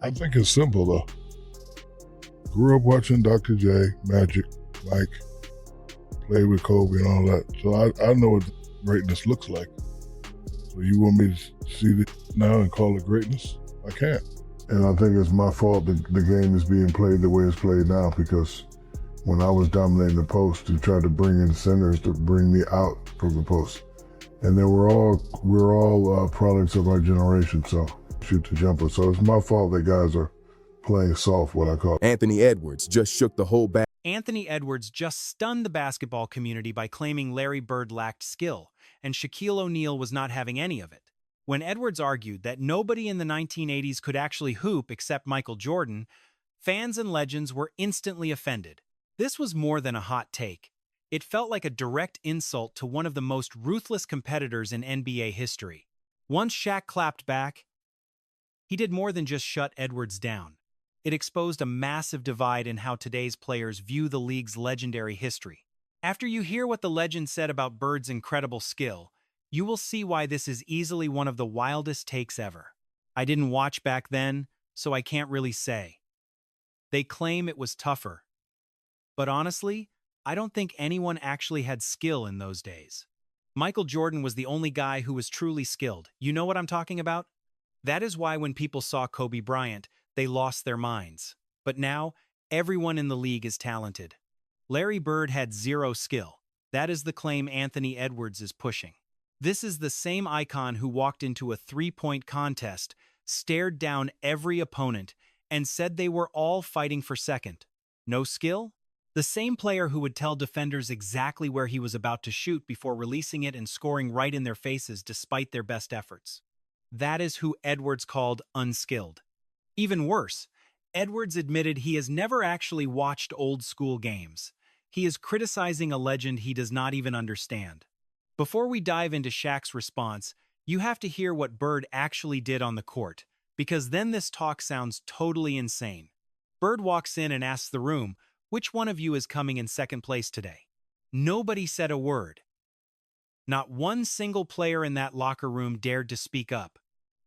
I think it's simple though. Grew up watching Dr. J, Magic, Mike, play with Kobe and all that. So I know what greatness looks like. So you want me to see it now and call it greatness? I can't. And I think it's my fault that the game is being played the way it's played now, because when I was dominating the post, to try to bring in centers to bring me out from the post. And then we're all products of our generation, so shoot the jumper. So it's my fault that guys are playing soft, what I call it. Anthony Edwards just shook the whole bag. Anthony Edwards just stunned the basketball community by claiming Larry Bird lacked skill, and Shaquille O'Neal was not having any of it. When Edwards argued that nobody in the 1980s could actually hoop except Michael Jordan, fans and legends were instantly offended. This was more than a hot take. It felt like a direct insult to one of the most ruthless competitors in NBA history. Once Shaq clapped back, he did more than just shut Edwards down. It exposed a massive divide in how today's players view the league's legendary history. After you hear what the legend said about Bird's incredible skill, you will see why this is easily one of the wildest takes ever. I didn't watch back then, so I can't really say. They claim it was tougher. But honestly, I don't think anyone actually had skill in those days. Michael Jordan was the only guy who was truly skilled. You know what I'm talking about? That is why when people saw Kobe Bryant, they lost their minds. But now, everyone in the league is talented. Larry Bird had zero skill. That is the claim Anthony Edwards is pushing. This is the same icon who walked into a three-point contest, stared down every opponent, and said they were all fighting for second. No skill? The same player who would tell defenders exactly where he was about to shoot before releasing it and scoring right in their faces despite their best efforts. That is who Edwards called unskilled. Even worse, Edwards admitted he has never actually watched old-school games. He is criticizing a legend he does not even understand. Before we dive into Shaq's response, you have to hear what Bird actually did on the court, because then this talk sounds totally insane. Bird walks in and asks the room, "Which one of you is coming in second place today?" Nobody said a word. Not one single player in that locker room dared to speak up.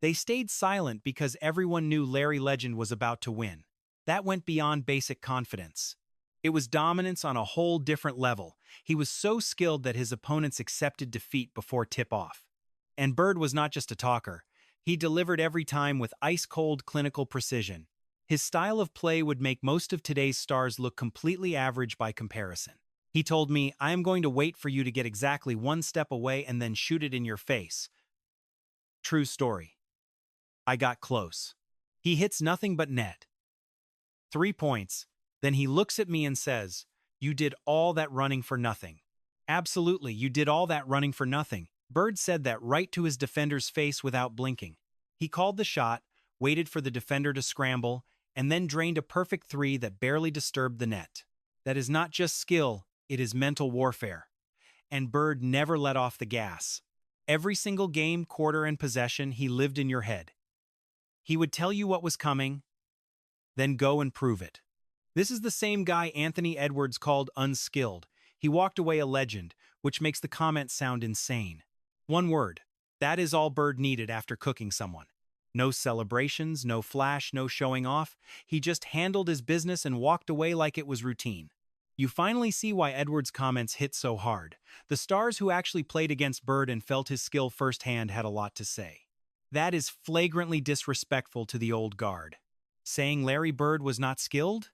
They stayed silent because everyone knew Larry Legend was about to win. That went beyond basic confidence. It was dominance on a whole different level. He was so skilled that his opponents accepted defeat before tip-off. And Bird was not just a talker. He delivered every time with ice-cold clinical precision. His style of play would make most of today's stars look completely average by comparison. He told me, "I am going to wait for you to get exactly one step away and then shoot it in your face." True story. I got close. He hits nothing but net. 3 points. Then he looks at me and says, "You did all that running for nothing." Absolutely, you did all that running for nothing. Bird said that right to his defender's face without blinking. He called the shot, waited for the defender to scramble, and then drained a perfect three that barely disturbed the net. That is not just skill, it is mental warfare. And Bird never let off the gas. Every single game, quarter, and possession, he lived in your head. He would tell you what was coming, then go and prove it. This is the same guy Anthony Edwards called unskilled. He walked away a legend, which makes the comment sound insane. One word. That is all Bird needed after cooking someone. No celebrations, no flash, no showing off. He just handled his business and walked away like it was routine. You finally see why Edwards' comments hit so hard. The stars who actually played against Bird and felt his skill firsthand had a lot to say. That is flagrantly disrespectful to the old guard. Saying Larry Bird was not skilled?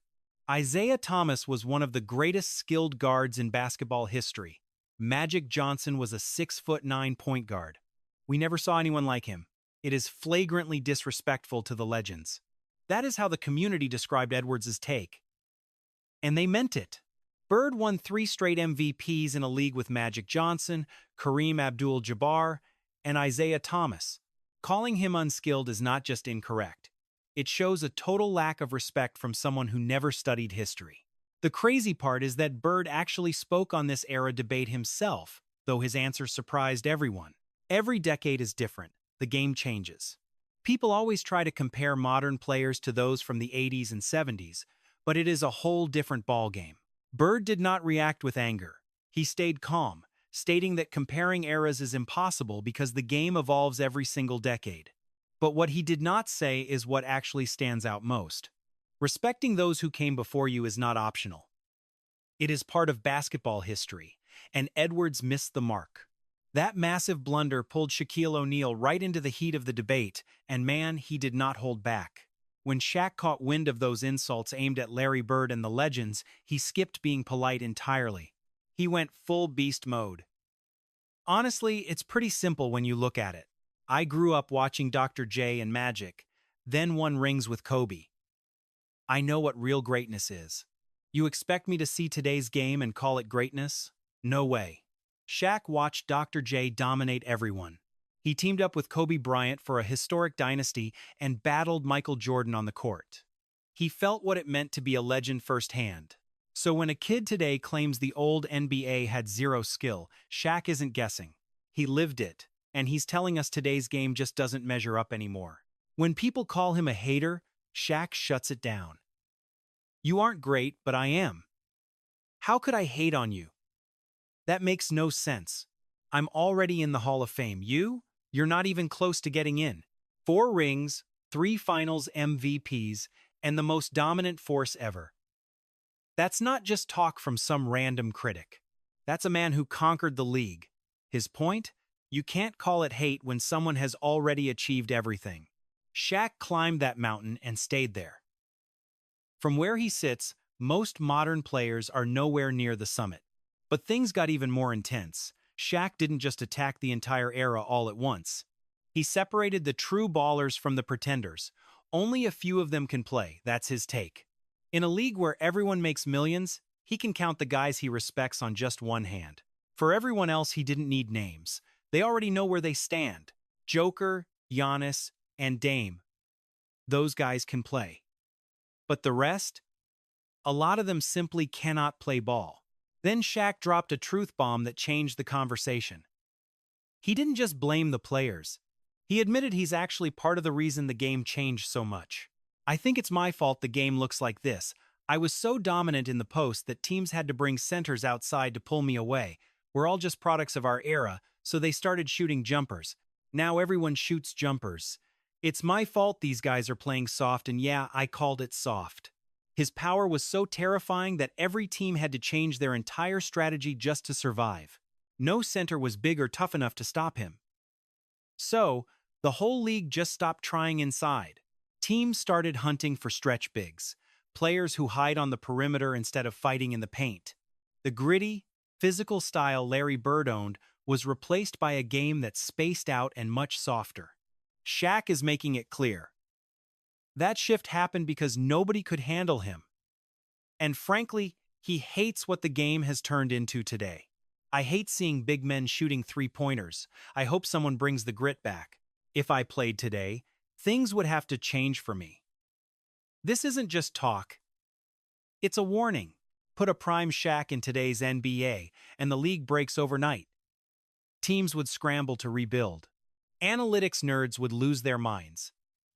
Isaiah Thomas was one of the greatest skilled guards in basketball history. Magic Johnson was a 6'9" point guard. We never saw anyone like him. It is flagrantly disrespectful to the legends. That is how the community described Edwards' take. And they meant it. Bird won 3 straight MVPs in a league with Magic Johnson, Kareem Abdul-Jabbar, and Isaiah Thomas. Calling him unskilled is not just incorrect. It shows a total lack of respect from someone who never studied history. The crazy part is that Bird actually spoke on this era debate himself, though his answer surprised everyone. Every decade is different. The game changes. People always try to compare modern players to those from the 80s and 70s, but it is a whole different ballgame. Bird did not react with anger. He stayed calm, stating that comparing eras is impossible because the game evolves every single decade. But what he did not say is what actually stands out most. Respecting those who came before you is not optional. It is part of basketball history, and Edwards missed the mark. That massive blunder pulled Shaquille O'Neal right into the heat of the debate, and man, he did not hold back. When Shaq caught wind of those insults aimed at Larry Bird and the legends, he skipped being polite entirely. He went full beast mode. Honestly, it's pretty simple when you look at it. I grew up watching Dr. J and Magic, then won rings with Kobe. I know what real greatness is. You expect me to see today's game and call it greatness? No way. Shaq watched Dr. J dominate everyone. He teamed up with Kobe Bryant for a historic dynasty and battled Michael Jordan on the court. He felt what it meant to be a legend firsthand. So when a kid today claims the old NBA had zero skill, Shaq isn't guessing. He lived it, and he's telling us today's game just doesn't measure up anymore. When people call him a hater, Shaq shuts it down. You aren't great, but I am. How could I hate on you? That makes no sense. I'm already in the Hall of Fame. You're not even close to getting in. 4 rings, 3 finals MVPs, and the most dominant force ever. That's not just talk from some random critic. That's a man who conquered the league. His point? You can't call it hate when someone has already achieved everything. Shaq climbed that mountain and stayed there. From where he sits, most modern players are nowhere near the summit. But things got even more intense. Shaq didn't just attack the entire era all at once. He separated the true ballers from the pretenders. Only a few of them can play, that's his take. In a league where everyone makes millions, he can count the guys he respects on just one hand. For everyone else, he didn't need names. They already know where they stand. Joker, Giannis, and Dame. Those guys can play. But the rest? A lot of them simply cannot play ball. Then Shaq dropped a truth bomb that changed the conversation. He didn't just blame the players. He admitted he's actually part of the reason the game changed so much. I think it's my fault the game looks like this. I was so dominant in the post that teams had to bring centers outside to pull me away. We're all just products of our era, so they started shooting jumpers. Now everyone shoots jumpers. It's my fault these guys are playing soft, and yeah, I called it soft. His power was so terrifying that every team had to change their entire strategy just to survive. No center was big or tough enough to stop him. So, the whole league just stopped trying inside. Teams started hunting for stretch bigs, players who hide on the perimeter instead of fighting in the paint. The gritty, physical style Larry Bird owned was replaced by a game that's spaced out and much softer. Shaq is making it clear. That shift happened because nobody could handle him. And frankly, he hates what the game has turned into today. I hate seeing big men shooting three-pointers. I hope someone brings the grit back. If I played today, things would have to change for me. This isn't just talk. It's a warning. Put a prime Shaq in today's NBA, and the league breaks overnight. Teams would scramble to rebuild. Analytics nerds would lose their minds.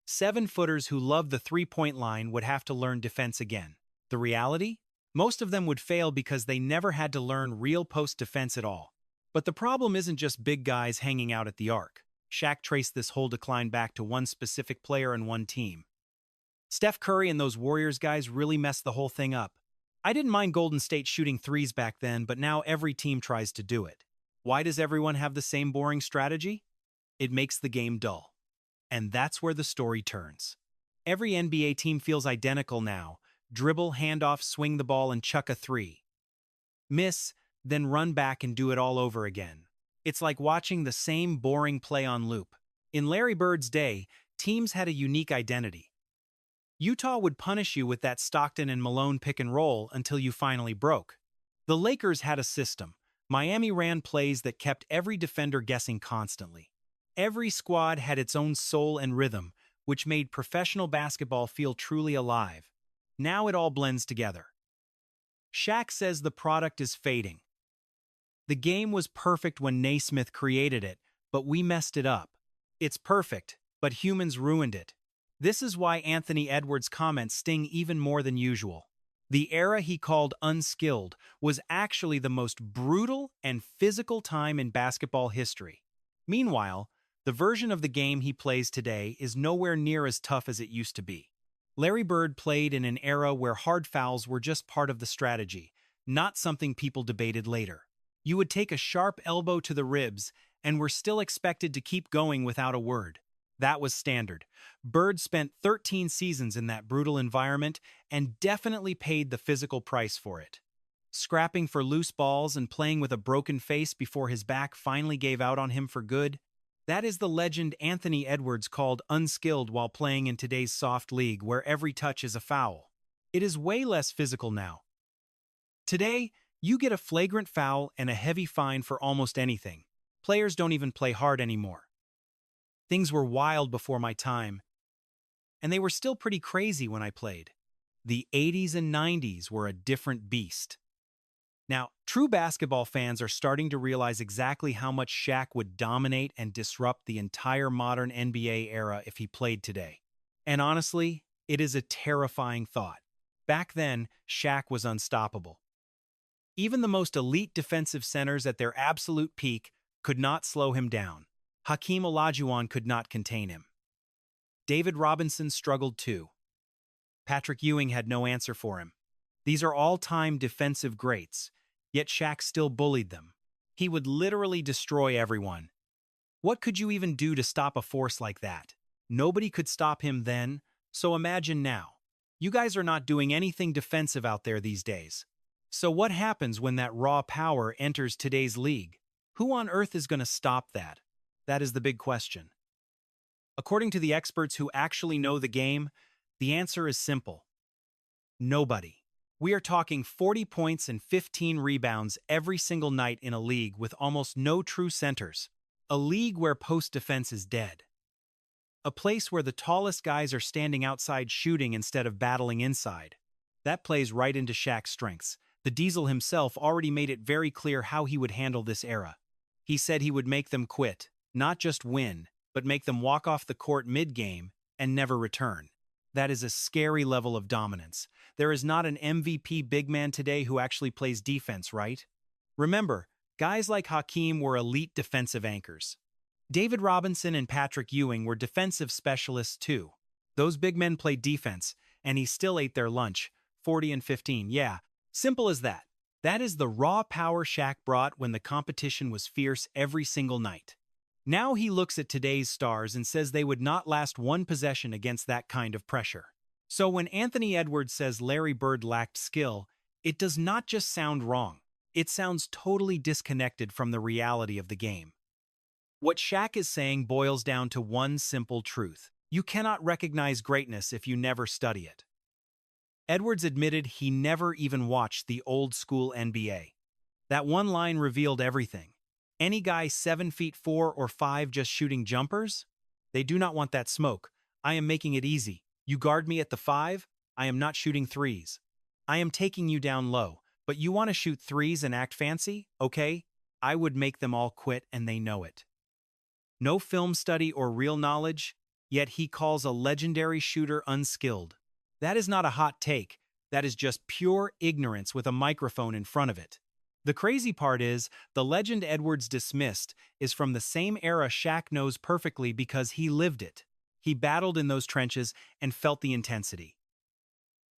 7-footers who love the three-point line would have to learn defense again. The reality? Most of them would fail because they never had to learn real post defense at all. But the problem isn't just big guys hanging out at the arc. Shaq traced this whole decline back to one specific player and one team. Steph Curry and those Warriors guys really messed the whole thing up. I didn't mind Golden State shooting threes back then, but now every team tries to do it. Why does everyone have the same boring strategy? It makes the game dull. And that's where the story turns. Every NBA team feels identical now. Dribble, handoff, swing the ball, and chuck a three. Miss, then run back and do it all over again. It's like watching the same boring play on loop. In Larry Bird's day, teams had a unique identity. Utah would punish you with that Stockton and Malone pick and roll until you finally broke. The Lakers had a system. Miami ran plays that kept every defender guessing constantly. Every squad had its own soul and rhythm, which made professional basketball feel truly alive. Now it all blends together. Shaq says the product is fading. The game was perfect when Naismith created it, but we messed it up. It's perfect, but humans ruined it. This is why Anthony Edwards' comments sting even more than usual. The era he called unskilled was actually the most brutal and physical time in basketball history. Meanwhile, The version of the game he plays today is nowhere near as tough as it used to be. Larry Bird played in an era where hard fouls were just part of the strategy, not something people debated later. You would take a sharp elbow to the ribs and were still expected to keep going without a word. That was standard. Bird spent 13 seasons in that brutal environment and definitely paid the physical price for it. Scrapping for loose balls and playing with a broken face before his back finally gave out on him for good, that is the legend Anthony Edwards called unskilled while playing in today's soft league where every touch is a foul. It is way less physical now. Today, you get a flagrant foul and a heavy fine for almost anything. Players don't even play hard anymore. Things were wild before my time, and they were still pretty crazy when I played. The 80s and 90s were a different beast. Now, true basketball fans are starting to realize exactly how much Shaq would dominate and disrupt the entire modern NBA era if he played today. And honestly, it is a terrifying thought. Back then, Shaq was unstoppable. Even the most elite defensive centers at their absolute peak could not slow him down. Hakeem Olajuwon could not contain him. David Robinson struggled too. Patrick Ewing had no answer for him. These are all-time defensive greats, yet Shaq still bullied them. He would literally destroy everyone. What could you even do to stop a force like that? Nobody could stop him then, so imagine now. You guys are not doing anything defensive out there these days. So what happens when that raw power enters today's league? Who on earth is going to stop that? That is the big question. According to the experts who actually know the game, the answer is simple. Nobody. We are talking 40 points and 15 rebounds every single night in a league with almost no true centers. A league where post defense is dead. A place where the tallest guys are standing outside shooting instead of battling inside. That plays right into Shaq's strengths. The Diesel himself already made it very clear how he would handle this era. He said he would make them quit, not just win, but make them walk off the court mid-game and never return. That is a scary level of dominance. There is not an MVP big man today who actually plays defense, right? Remember, guys like Hakeem were elite defensive anchors. David Robinson and Patrick Ewing were defensive specialists too. Those big men played defense, and he still ate their lunch, 40 and 15, yeah. Simple as that. That is the raw power Shaq brought when the competition was fierce every single night. Now he looks at today's stars and says they would not last one possession against that kind of pressure. So when Anthony Edwards says Larry Bird lacked skill, it does not just sound wrong. It sounds totally disconnected from the reality of the game. What Shaq is saying boils down to one simple truth. You cannot recognize greatness if you never study it. Edwards admitted he never even watched the old-school NBA. That one line revealed everything. Any guy 7'4" or 5 just shooting jumpers? They do not want that smoke. I am making it easy. You guard me at the 5? I am not shooting threes. I am taking you down low, but you want to shoot threes and act fancy? Okay? I would make them all quit and they know it. No film study or real knowledge, yet he calls a legendary shooter unskilled. That is not a hot take. That is just pure ignorance with a microphone in front of it. The crazy part is, the legend Edwards dismissed is from the same era Shaq knows perfectly because he lived it. He battled in those trenches and felt the intensity.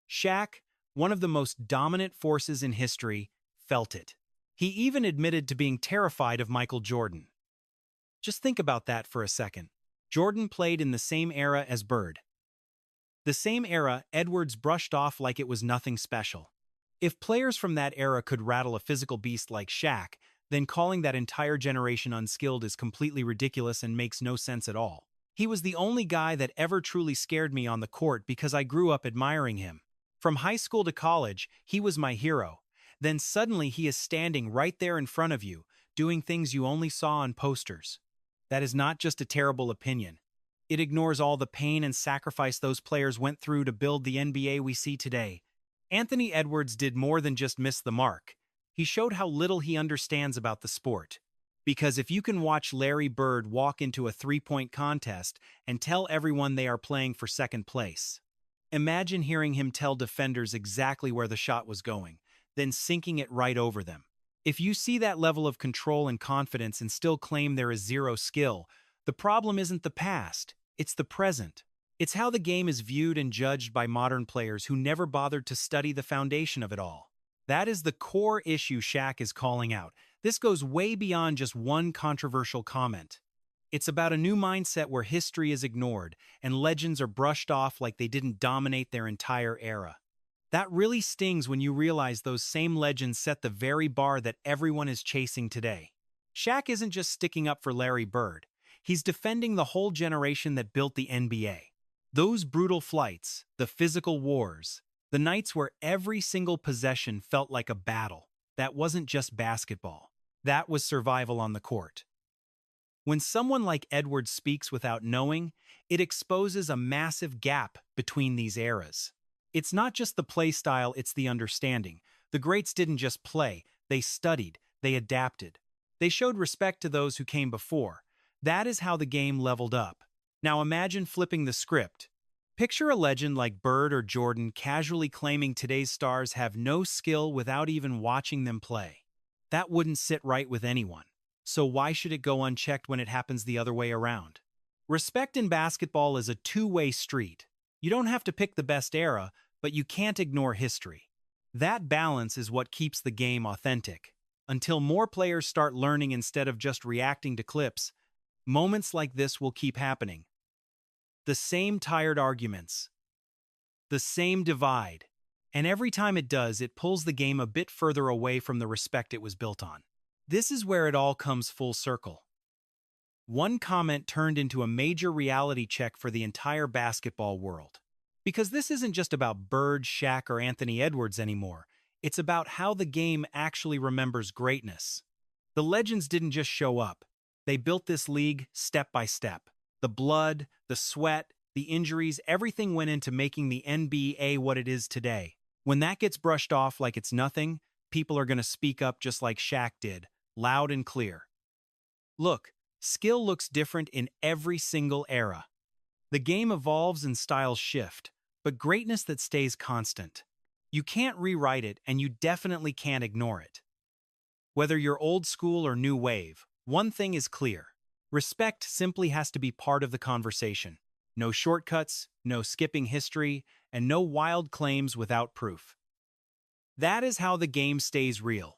Shaq, one of the most dominant forces in history, felt it. He even admitted to being terrified of Michael Jordan. Just think about that for a second. Jordan played in the same era as Bird. The same era Edwards brushed off like it was nothing special. If players from that era could rattle a physical beast like Shaq, then calling that entire generation unskilled is completely ridiculous and makes no sense at all. He was the only guy that ever truly scared me on the court because I grew up admiring him. From high school to college, he was my hero. Then suddenly he is standing right there in front of you, doing things you only saw on posters. That is not just a terrible opinion. It ignores all the pain and sacrifice those players went through to build the NBA we see today. Anthony Edwards did more than just miss the mark. He showed how little he understands about the sport. Because if you can watch Larry Bird walk into a three-point contest and tell everyone they are playing for second place, imagine hearing him tell defenders exactly where the shot was going, then sinking it right over them. If you see that level of control and confidence and still claim there is zero skill, The problem isn't the past, it's the present. It's how the game is viewed and judged by modern players who never bothered to study the foundation of it all. That is the core issue Shaq is calling out. This goes way beyond just one controversial comment. It's about a new mindset where history is ignored and legends are brushed off like they didn't dominate their entire era. That really stings when you realize those same legends set the very bar that everyone is chasing today. Shaq isn't just sticking up for Larry Bird. He's defending the whole generation that built the NBA. Those brutal flights, the physical wars, the nights where every single possession felt like a battle, that wasn't just basketball. That was survival on the court. When someone like Edwards speaks without knowing, it exposes a massive gap between these eras. It's not just the play style, it's the understanding. The greats didn't just play, they studied, they adapted. They showed respect to those who came before. That is how the game leveled up. Now imagine flipping the script. Picture a legend like Bird or Jordan casually claiming today's stars have no skill without even watching them play. That wouldn't sit right with anyone. So why should it go unchecked when it happens the other way around? Respect in basketball is a two-way street. You don't have to pick the best era, but you can't ignore history. That balance is what keeps the game authentic. Until more players start learning instead of just reacting to clips, moments like this will keep happening. The same tired arguments, the same divide, and every time it does, it pulls the game a bit further away from the respect it was built on. This is where it all comes full circle. One comment turned into a major reality check for the entire basketball world. Because this isn't just about Bird, Shaq, or Anthony Edwards anymore. It's about how the game actually remembers greatness. The legends didn't just show up. They built this league step by step. The blood, the sweat, the injuries, everything went into making the NBA what it is today. When that gets brushed off like it's nothing, people are going to speak up just like Shaq did, loud and clear. Look, skill looks different in every single era. The game evolves and styles shift, but greatness that stays constant. You can't rewrite it, and you definitely can't ignore it. Whether you're old school or new wave, one thing is clear. Respect simply has to be part of the conversation. No shortcuts, no skipping history, and no wild claims without proof. That is how the game stays real.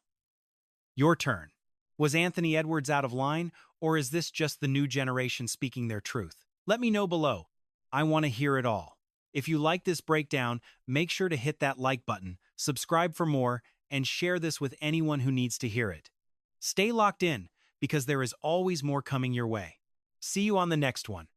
Your turn. Was Anthony Edwards out of line, or is this just the new generation speaking their truth? Let me know below. I want to hear it all. If you like this breakdown, make sure to hit that like button, subscribe for more, and share this with anyone who needs to hear it. Stay locked in, because there is always more coming your way. See you on the next one.